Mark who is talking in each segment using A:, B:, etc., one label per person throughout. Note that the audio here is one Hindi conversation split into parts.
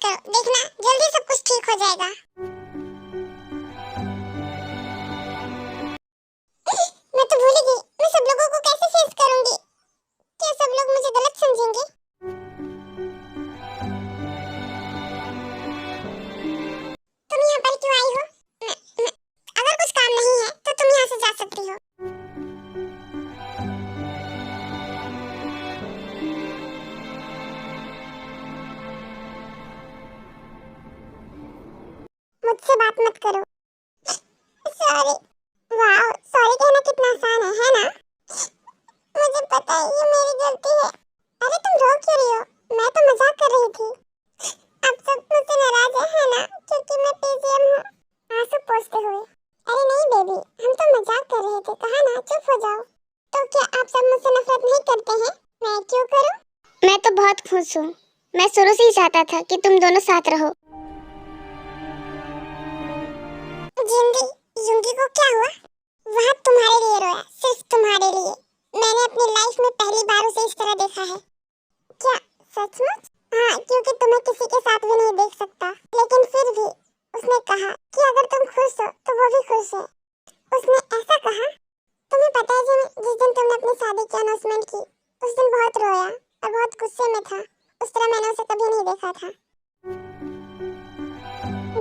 A: करो, देखना जल्दी सब कुछ ठीक हो जाएगा। मैं तो भूल ही गई, मैं सब लोगों को कैसे फेस करूंगी? क्या सब लोग मुझे गलत समझेंगे? तुम यहाँ पर क्यों आई हो? अगर कुछ काम नहीं है तो तुम यहाँ से जा सकती हो। मुझसे बात मत करो। सॉरी। वाह, सॉरी कहना कितना आसान है ना? मुझे पता है ये मेरी गलती है। अरे तुम रो क्यों रही हो? मैं तो मजाक कर रही थी। आप सब मुझसे नाराज है ना? क्योंकि मैं पीजीएम हूँ। आंसू पोंछते हुए। अरे नहीं बेबी, हम तो मजाक कर रहे थे, कहा ना चुप हो जाओ। तो क्या आप सब मुझसे नफरत नहीं करते हैं? मैं क्यों करूँ? मैं तो बहुत खुश हूँ। मैं शुरू से ही चाहता था कि तुम दोनों साथ रहो। जिंदी, युंगी को क्या हुआ? वह तुम्हारे लिए रोया, सिर्फ तुम्हारे लिए। मैंने अपनी लाइफ में पहली बार उसे इस तरह देखा है। क्या सचमुच? हाँ, क्योंकि तुम्हें किसी के साथ भी नहीं देख सकता। लेकिन फिर भी उसने कहा कि अगर तुम खुश हो तो वो भी खुश है। उसने ऐसा कहा। तुम्हें पता है जिस दिन तुमने अपनी शादी की अनाउंसमेंट की, उस दिन बहुत रोया और बहुत गुस्से में था। उस तरह मैंने उसे कभी नहीं देखा था।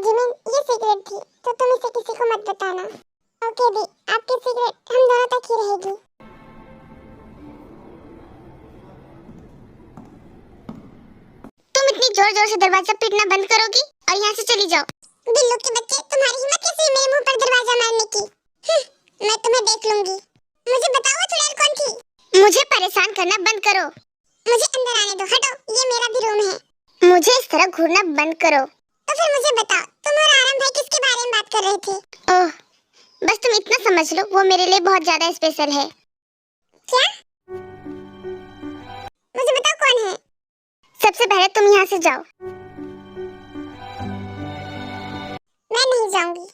A: जिमिन, ये सीक्रेट थी, तो तुम इसे किसी को मत बताना। ओके दी, आपकी सीक्रेट हम दोनों तक ही रहेगी। तुम इतनी जोर जोर से दरवाजा पीटना बंद करोगी और यहाँ से चली जाओ। बिल्लू के बच्चे, तुम्हारी हिम्मत कैसे है मेरे मुंह पर दरवाजा मारने की? मैं तुम्हें देख लूंगी। मुझे बताओ चुड़ैल कौन थी? मुझे परेशान करना बंद करो। मुझे अंदर आने दो, हटो, ये मेरा भी रूम है। मुझे इस तरह घूरना बंद करो। तो फिर मुझे बताओ, तुम और आराम भाई किसके बारे में बात कर रहे थे? ओह, बस तुम इतना समझ लो, वो मेरे लिए बहुत ज्यादा स्पेशल है। क्या? मुझे बताओ कौन है? सबसे पहले तुम यहाँ से जाओ। मैं नहीं जाऊंगी।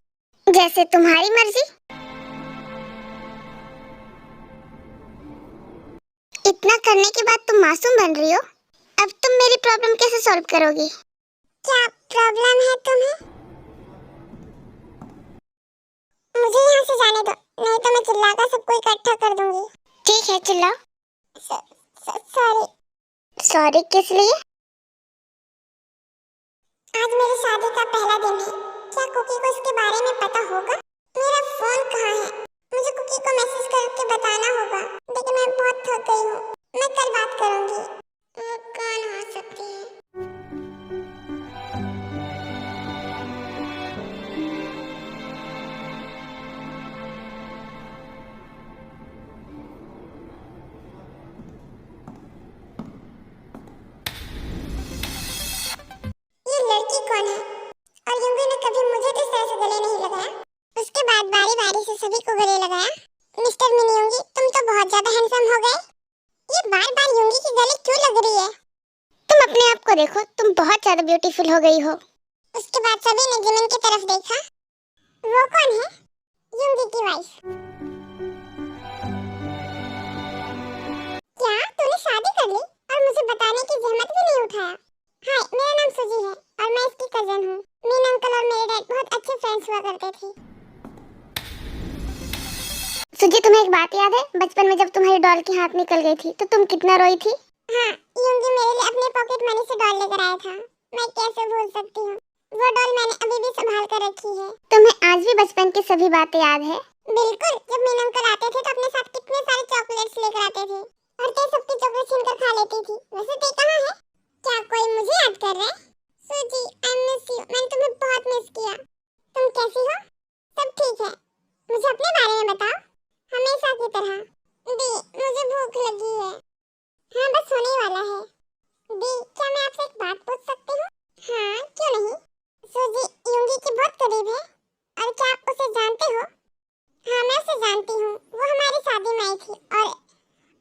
A: जैसे तुम्हारी मर्जी। इतना करने के बाद तुम मासूम बन रही हो। अब तुम मेरी प्रॉब्लम कैसे सॉल्व करोगी? क्या प्रॉब्लम है तुम्हें? मुझे यहाँ से जाने दो, नहीं तो मैं चिल्लाकर सबको इकट्ठा कर दूंगी। ठीक है, चिल्लाओ। सॉरी। सॉरी किस लिए? आज मेरी शादी का पहला दिन है। क्या कुकी को इसके बारे में पता होगा? मेरा फोन कहाँ है? मुझे कुकी को मैसेज करके बताना होगा। लेकिन मैं बहुत थक गई हूँ। मैं कल बात करूँगी। वो कौन हो सकती है? ये लड़की कौन है? और युंगी ने कभी मुझे तो इस तरह से गले नहीं लगाया। उसके बाद बारी बारी से सभी को गले लगाया। मिस्टर मिनी युंगी, तुम तो बहुत ज्यादा हैंडसम हो गए। ये बार बार युंगी की गले क्यों लग रही है? तुम अपने आप को देखो, तुम बहुत ज्यादा ब्यूटीफुल हो गई हो। उसके बाद सभी ने जिमिन की तरफ देखा। वो कौन है? युंगी की वाइफ। क्या तूने शादी कर ली और मुझे बताने की जहमत भी नहीं उठाया? हाय, मेरा नाम सुजी है और मैं इसकी कजन हूँ। मीन अंकल और मेरे डैड बहुत अच्छे फ्रेंड्स हुआ करते थे। सुजी, तुम्हें एक बात याद है? बचपन में जब तुम्हारी डॉल की हाथ निकल गई थी तो तुम कितना रोई थी? हाँ, युंगी मेरे लिए अपने पॉकेट मनी से डॉल लेकर आया था। मैं कैसे भूल सकती हूँ? वो डॉल मैंने अभी भी संभाल कर रखी है। तुम्हें आज भी बचपन की सभी बातें याद है? बिल्कुल, जब मीन अंकल आते थे तो अपने साथ कितने सारे चॉकलेट्स लेकर आते थे और ते सबकी चॉकलेट छीनकर खा लेती थी। वैसे ते कहाँ है? क्या कोई मुझे याद कर रहा है? सुजी, आई मिस यू। मैंने तुम्हें बहुत मिस किया। तुम कैसी हो? सब ठीक है। मुझे अपने बारे में बताओ, हमेशा की तरह। दी, मुझे भूख लगी है। हाँ, बस होने वाला है। दी, क्या मैं आपसे एक बात पूछ सकती हूँ? हाँ, क्यों नहीं? सुजी युंगी की बहुत करीब है और क्या आप उसे जानते हो? हाँ, मैं उसे जानती हूँ। वो हमारी शादी में आई थी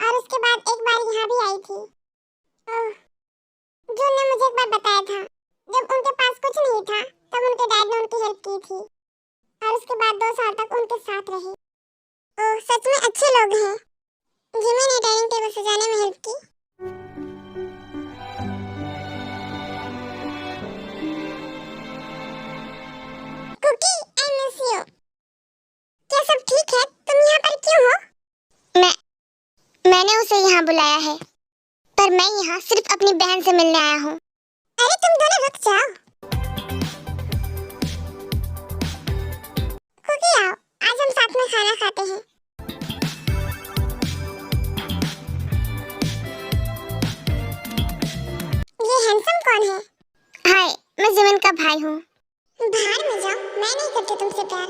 A: और उसके बाद एक बार यहाँ भी आई थी। ओह, जून ने मुझे एक बार बताया था। जब उनके पास कुछ नहीं था तब उनके डैड ने उनकी हेल्प की थी और उसके बाद 2 साल तक उनके साथ रहे। ओह, सच में अच्छे लोग हैं। जिमी ने डाइनिंग टेबल सजाने में हेल्प की। मैंने उसे यहाँ बुलाया है, पर मैं यहाँ सिर्फ अपनी बहन से मिलने आया हूँ। अरे तुम दोनों रुक जाओ। कुकी आओ, आज हम साथ में खाना खाते हैं। ये हैंडसम कौन है? हाय, मैं जिमिन का भाई हूँ। बाहर में जाओ, मैं नहीं करती तुमसे प्यार।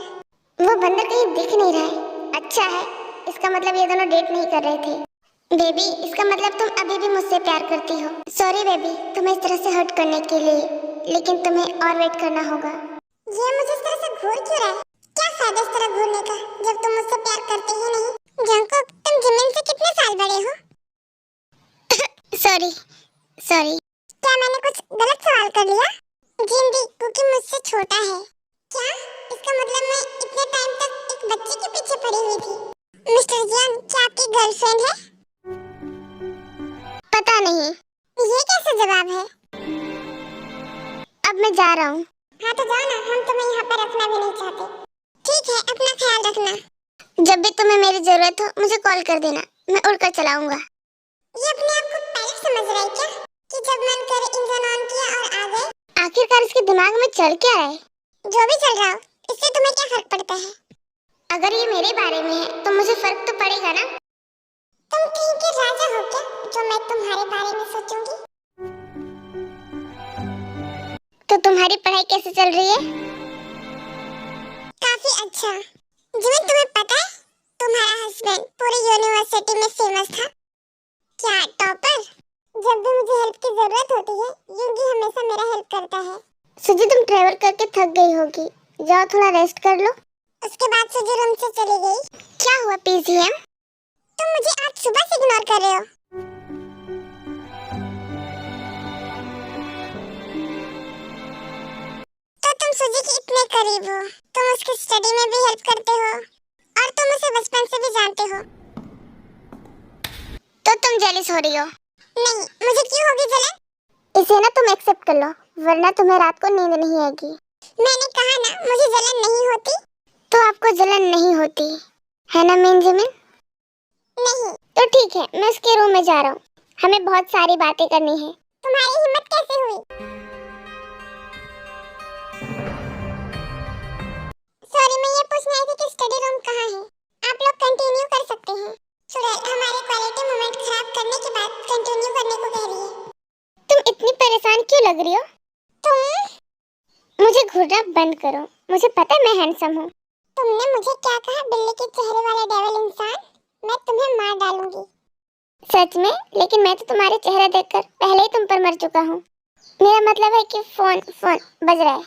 A: वो बंदर कहीं दिख नहीं रहा है। अच्छा है, इसका मतलब ये दोनों डेट नहीं कर रहे थे। बेबी, इसका मतलब तुम अभी भी मुझसे प्यार करती हो। सॉरी बेबी, तुम्हें इस तरह से हर्ट करने के लिए, लेकिन तुम्हें और वेट करना होगा। ये मुझे इस तरह से घूर क्यों रहा है? क्या फायदा इस तरह घूरने का जब तुम मुझसे प्यार करते ही नहीं? जंकुक, तुम जिमिन से कितने साल बड़े हो? Sorry sorry. क्या मैंने कुछ गलत सवाल कर लिया? जिंदी, कुकी मुझसे छोटा है। क्या? इसका मतलब मैं इतने टाइम तक एक बच्चे के पीछे पड़ी हुई थी। मिस्टर जियान, क्या आपकी गर्लफ्रेंड है? पता नहीं। ये कैसा जवाब है? अब मैं जा रहा हूँ। हाँ तो जाओ ना, हम तुम्हें यहाँ पर रखना भी नहीं चाहते। ठीक है, अपना ख्याल रखना। जब भी तुम्हें मेरी जरूरत हो मुझे कॉल कर देना, मैं उड़कर चलाऊंगा। ये अपने आप को पायलट समझ रहा है क्या? कि जब मन करे इंजन ऑन किया और आ गए। आखिरकार इसके दिमाग में चल क्या रहा है? जो भी चल रहा हो, इससे तुम्हें क्या फर्क पड़ता है? अगर ये मेरे बारे में है तो मुझे फर्क तो पड़ेगा ना। तुम कहीं के राजा हो क्या, जो मैं तुम्हारे बारे में सोचूंगी? तो तुम्हारी पढ़ाई कैसे चल रही है? काफी अच्छा। जिमिन, तुम्हें पता है तुम्हारा हस्बैंड पूरी यूनिवर्सिटी में फेमस था। क्या टॉपर? जब भी मुझे हेल्प की जरूरत होती है, युंगी हमेशा मेरा हेल्प करता है। सुजी, तुम ट्रैवल करके थक गई होगी, जाओ थोड़ा रेस्ट कर लो। उसके बाद सुजी रूम से चली गई। क्या हुआ पीजीएम? तुम मुझे आज सुबह से इग्नोर कर रहे हो। तो तुम सुजी के इतने करीब हो, तुम उसकी स्टडी में भी हेल्प करते हो और तुम उसे बचपन से भी जानते हो, तो तुम जेलस हो रही हो। नहीं, मुझे क्यों होगी जलन? इसे ना तुम एक्सेप्ट कर लो, वरना तुम्हें रात को नींद नहीं आएगी। मैंने कहा ना, मुझे जलन नहीं होती। तो आपको जलन नहीं होती है ना मीन जिमिन? नहीं। तो ठीक है, मैं उसके रूम में जा रहा हूँ, हमें बहुत सारी बातें करनी है। तुम्हारी हिम्मत कैसे हुई? सॉरी, मैं ये पूछने आई थी कि स्टडी रूम कहाँ है। आप लोग कंटिन्यू कर सकते हैं। चुड़ैल हमारे क्वालिटी मोमेंट खराब करने के बाद कंटिन्यू करने को कह रही है। तुम इतनी परेशान क्यों लग रही हो? तुम मुझे घूरना बंद करो, मुझे पता है मैं हैंडसम हूँ। तुमने मुझे क्या कहा, बिल्ली के चेहरे वाला डेविल इंसान? मैं तुम्हें मार डालूंगी। सच में? लेकिन मैं तो तुम्हारे चेहरा देखकर पहले ही तुम पर मर चुका हूँ। मेरा मतलब है कि फोन बज रहा है।